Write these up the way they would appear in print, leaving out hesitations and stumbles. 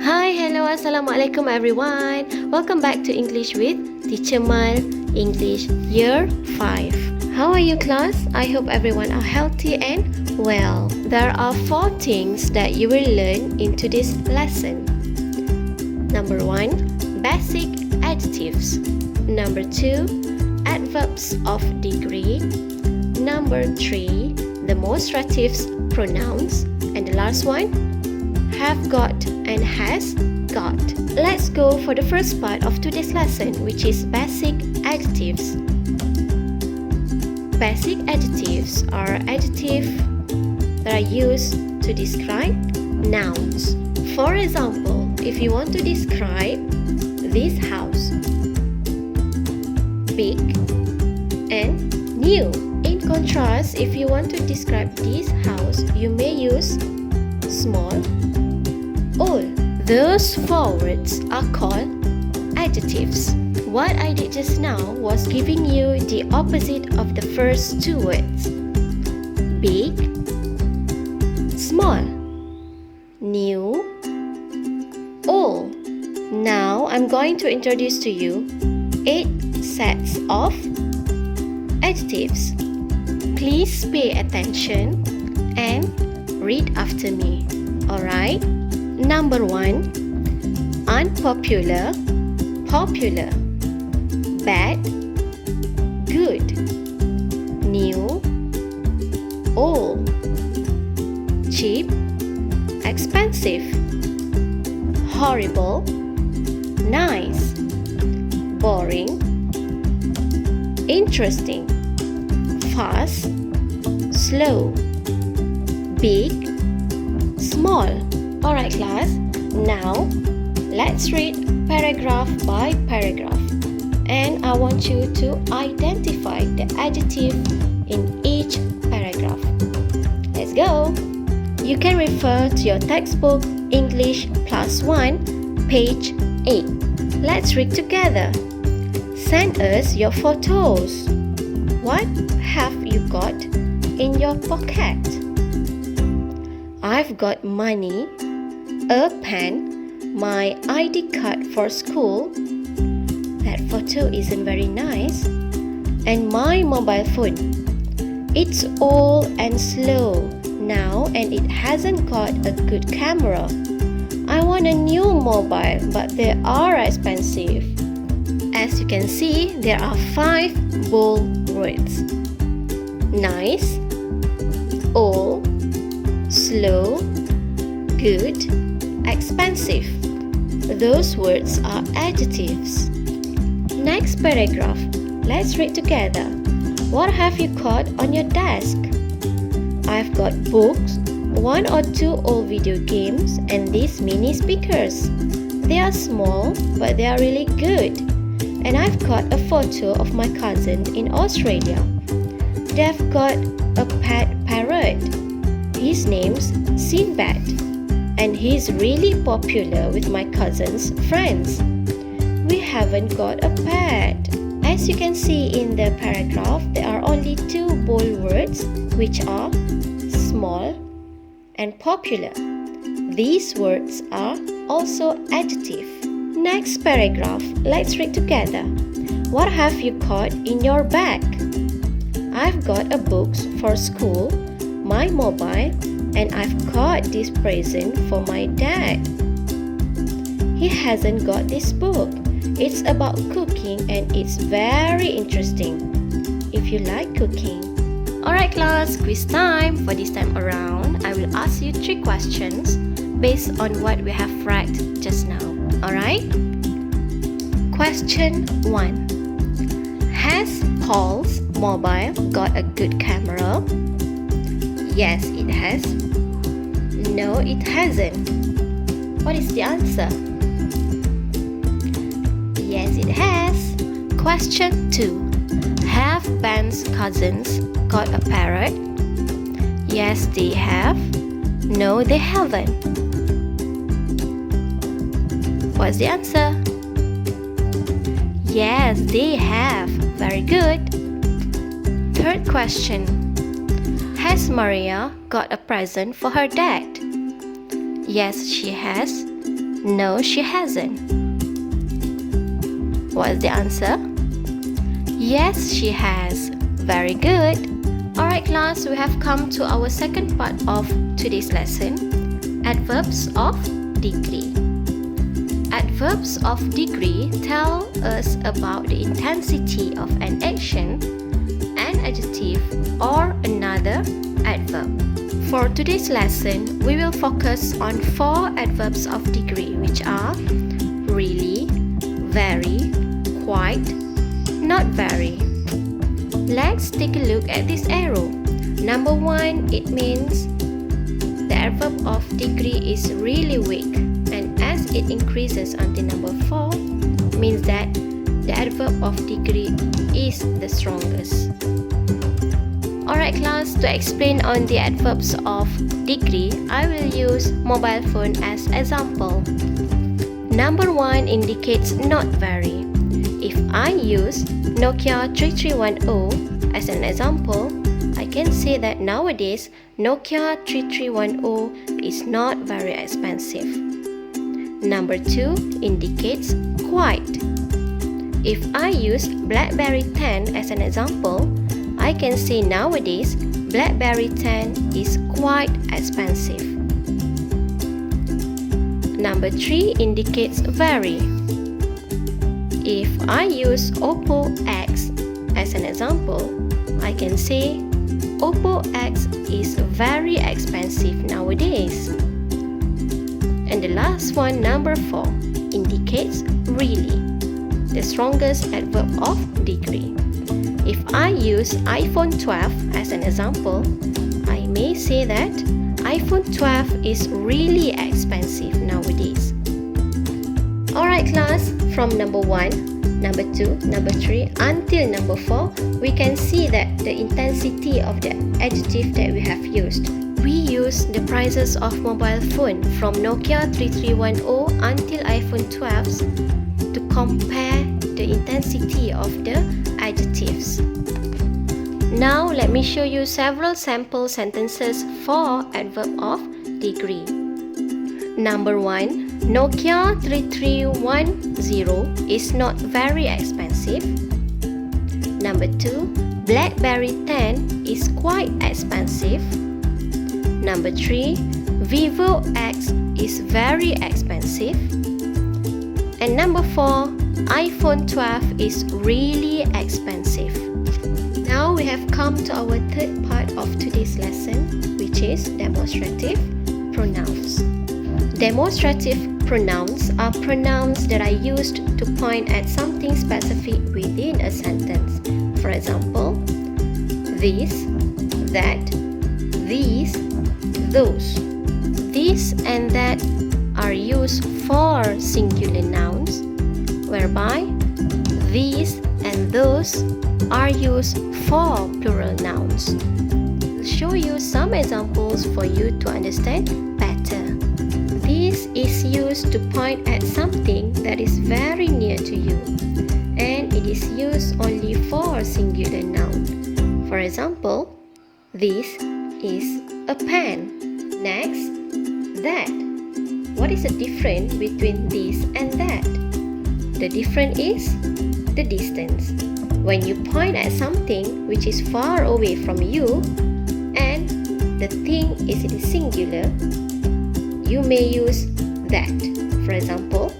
Hi, hello, assalamualaikum everyone. Welcome back to English with Teacher Mal, English Year 5. How are you, class? I hope everyone are healthy and well. There are 4 things that you will learn in today's lesson. Number 1, basic adjectives. Number 2, adverbs of degree. Number 3, demonstratives pronouns. And the last one, have got and has got. Let's go for the first part of today's lesson, which is basic adjectives. Basic adjectives are adjectives that are used to describe nouns. For example, if you want to describe this house, big and new. In contrast, if you want to describe this house, you may use small, old. Those 4 words are called adjectives. What I did just now was giving you the opposite of the first 2 words. Big, small, new, old. Now I'm going to introduce to you 8 sets of adjectives. Please pay attention and read after me. Alright? Number 1, unpopular, popular, bad, good, new, old, cheap, expensive, horrible, nice, boring, interesting, fast, slow, big, small. Alright, class, now let's read paragraph by paragraph, and I want you to identify the adjective in each paragraph. Let's go! You can refer to your textbook English +1, page 8. Let's read together. Send us your photos. What have you got in your pocket? I've got money, a pen, my ID card for school. That photo isn't very nice. And my mobile phone. It's old and slow now and it hasn't got a good camera. I want a new mobile, but they are expensive. As you can see, there are 5 bold words. Nice, old, slow, good, expensive. Those words are adjectives. Next paragraph. Let's read together. What have you got on your desk? I've got books, 1 or 2 old video games, and these mini speakers. They are small, but they are really good. And I've got a photo of my cousin in Australia. They've got a pet parrot. His name's Sinbad, and he's really popular with my cousin's friends. We haven't got a pet. As you can see in the paragraph, there are only 2 bold words, which are small and popular. These words are also adjective. Next paragraph, let's read together. What have you got in your bag? I've got a books for school, my mobile, and I've got this present for my dad. He hasn't got this book. It's about cooking and it's very interesting if you like cooking. Alright, class, quiz time. For this time around, I will ask you 3 questions based on what we have read just now. Alright? Question 1. Has Paul's mobile got a good camera? Yes, it has. No, it hasn't. What is the answer? Yes, it has. Question 2. Have Ben's cousins got a parrot? Yes, they have. No, they haven't. What's the answer? Yes, they have. Very good. Third question. Has Maria got a present for her dad? Yes, she has. No, she hasn't. What's the answer? Yes, she has. Very good. Alright class, we have come to our second part of today's lesson. Adverbs of degree. Adverbs of degree tell us about the intensity of an action, an adjective, or another adverb. For today's lesson, we will focus on 4 adverbs of degree, which are really, very, quite, not very. Let's take a look at this arrow. Number 1, it means the adverb of degree is really weak, and as it increases until number 4, means that the adverb of degree is the strongest. Alright class, to explain on the adverbs of degree, I will use mobile phone as example. Number 1 indicates not very. If I use Nokia 3310 as an example, I can say that nowadays Nokia 3310 is not very expensive. Number 2 indicates quite. If I use BlackBerry 10 as an example, I can say nowadays BlackBerry 10 is quite expensive. Number 3 indicates very. If I use Oppo X as an example, I can say Oppo X is very expensive nowadays. And the last one, number 4, indicates really, the strongest adverb of degree. If I use iPhone 12 as an example, I may say that iPhone 12 is really expensive nowadays. Alright class, from number 1, number 2, number 3 until number 4, we can see that the intensity of the adjective that we have used. We use the prices of mobile phone from Nokia 3310 until iPhone 12 to compare the intensity of the adjectives. Now let me show you several sample sentences for adverb of degree. Number 1, Nokia 3310 is not very expensive. Number 2, BlackBerry 10 is quite expensive. Number 3, Vivo X is very expensive. And number 4, iPhone 12 is really expensive. Now we have come to our third part of today's lesson, which is demonstrative pronouns. Demonstrative pronouns are pronouns that are used to point at something specific within a sentence. For example, this, that, these, those. This and that are used for singular nouns, whereby these and those are used for plural nouns. I'll show you some examples for you to understand better. This is used to point at something that is very near to you, and it is used only for singular noun. For example, this is a pen. Next, that. What is the difference between this and that? The difference is the distance. When you point at something which is far away from you and the thing is in singular, you may use that. For example,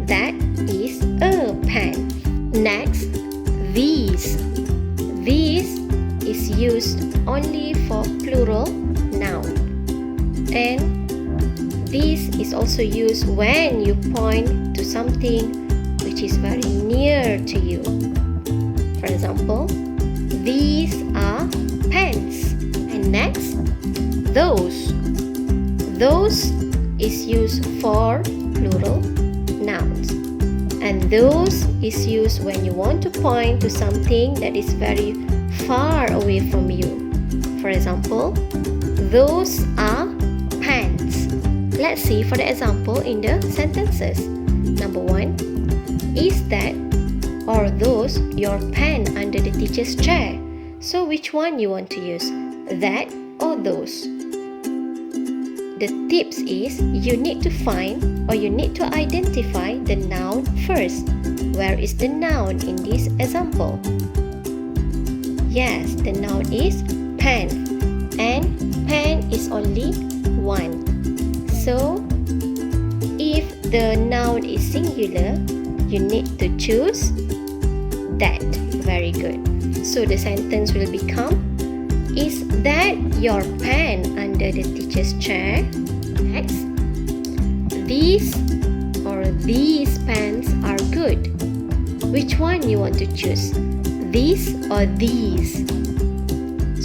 that is a pen. Next, these. These is used only for plural noun. And this is also used when you point to something which is very near to you. For example, these are pens. And next, those. Those is used for plural nouns. And those is used when you want to point to something that is very far away from you. For example, those are pens. Let's see for the example in the sentences. Number 1, is that or those your pen under the teacher's chair? So which one you want to use? That or those? the tips is you need to find or you need to identify the noun first. Where is the noun in this example? Yes, the noun is pen, and pen is only one. So, if the noun is singular, you need to choose that. Very good. So the sentence will become, is that your pen under the teacher's chair? Next, these pens are good. Which one you want to choose? These or these?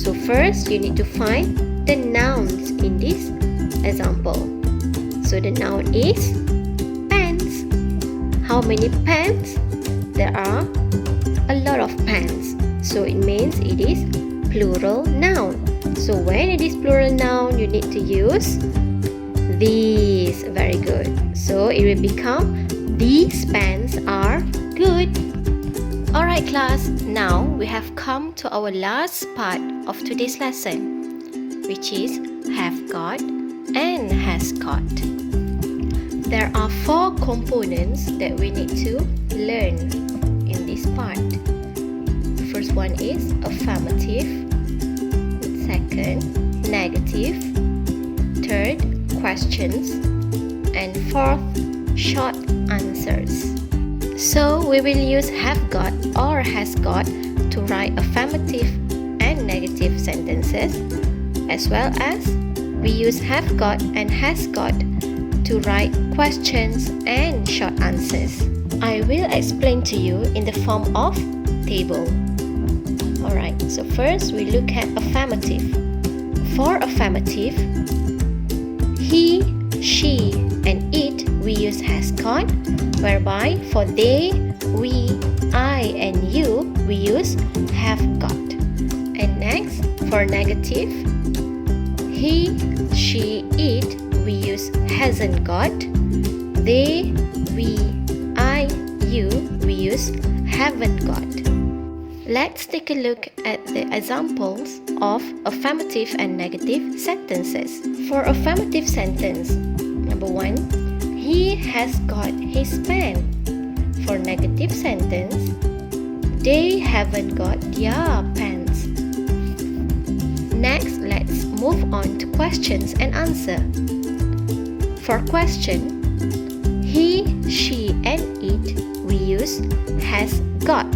So first you need to find the nouns in this example. So the noun is pens. How many pens? There are a lot of pens. So it means it is plural noun. So when it is plural noun, you need to use these. Very good. So it will become, these pens are good. Alright class, now we have come to our last part of today's lesson, which is have got and has got. There are 4 components that we need to learn in this part. The first one is affirmative, second, negative, third, questions, and fourth, short answers. So we will use have got or has got to write affirmative and negative sentences, as well as we use have got and has got to write questions and short answers. I will explain to you in the form of table. Alright, so first we look at affirmative. For affirmative, he, she, and it we use has got, whereby for they, we, I, and you we use have got. And next, for negative, he, she, it we use hasn't got. They, we, I, you we use haven't got. Let's take a look at the examples of affirmative and negative sentences. For affirmative sentence, number 1, he has got his pen. For negative sentence, they haven't got their pens. Next, let's move on to questions and answer. For question, he, she, and it we use has got,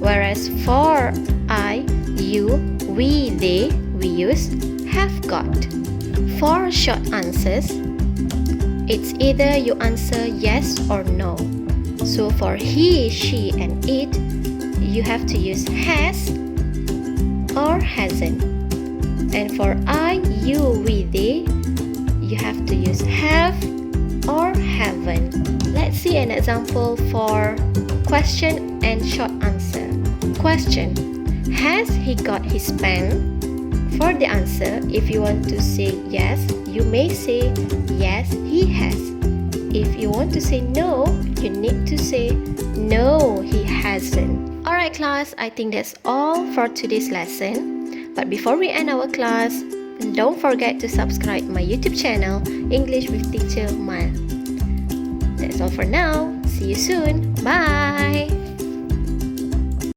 whereas for I, you, we, they we use have got. For short answers, it's either you answer yes or no. So for he, she, and it, you have to use has or hasn't. And for I, you, we, they, you have to use have or haven't. Let's see an example for question and short answer. Question: has he got his pen? For the answer, if you want to say yes, you may say yes, he has. If you want to say no, you need to say no, he hasn't. Alright class, I think that's all for today's lesson. But before we end our class, don't forget to subscribe my YouTube channel, English with Teacher Mile. That's all for now. See you soon. Bye!